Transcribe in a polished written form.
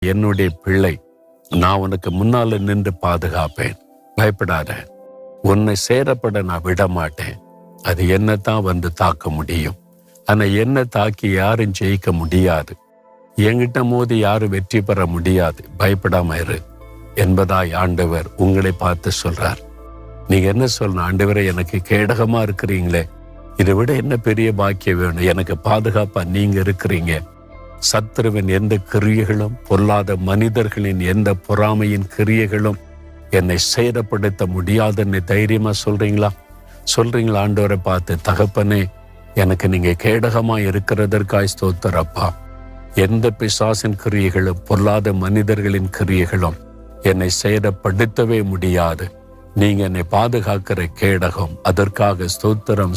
என்னுடைய பிள்ளை, நான் உனக்கு முன்னால நின்று பாதுகாப்பேன், பயப்படாத. உன்னை சேரப்பட நான் விட மாட்டேன். அது என்னத்தான் வந்து தாக்க முடியும், ஆனா என்ன தாக்கி யாரும் ஜெயிக்க முடியாது. என்கிட்ட மோதி யாரும் வெற்றி பெற முடியாது. பயப்படாம இரு என்பதாய் ஆண்டவர் உங்களை பார்த்து சொல்றார். நீங்க என்ன சொல்லணும்? ஆண்டவரே, எனக்கு கேடகமா இருக்கிறீங்களே, இதை விட என்ன பெரிய பாக்கியம் வேணும்? எனக்கு பாதுகாப்பா நீங்க இருக்கிறீங்க. சத்துருவின் எந்த கிரியைகளும், பொல்லாத மனிதர்களின் எந்த பொறாமையின் கிரியைகளும் என்னை சேதப்படுத்த முடியாதுன்னு தைரியமா சொல்றீங்களா? ஆண்டவரை பார்த்து, தகப்பனே, எனக்கு நீங்க கேடகமா இருக்கிறதற்காய் ஸ்தோத்திரப்பா. எந்த பிசாசின் கிரியைகளும், பொல்லாத மனிதர்களின் கிரியைகளும் என்னை சேதப்படுத்தவே முடியாது. நீங்க என்னை பாதுகாக்கிற கேடகம். அதற்காக ஸ்தோத்திரம்.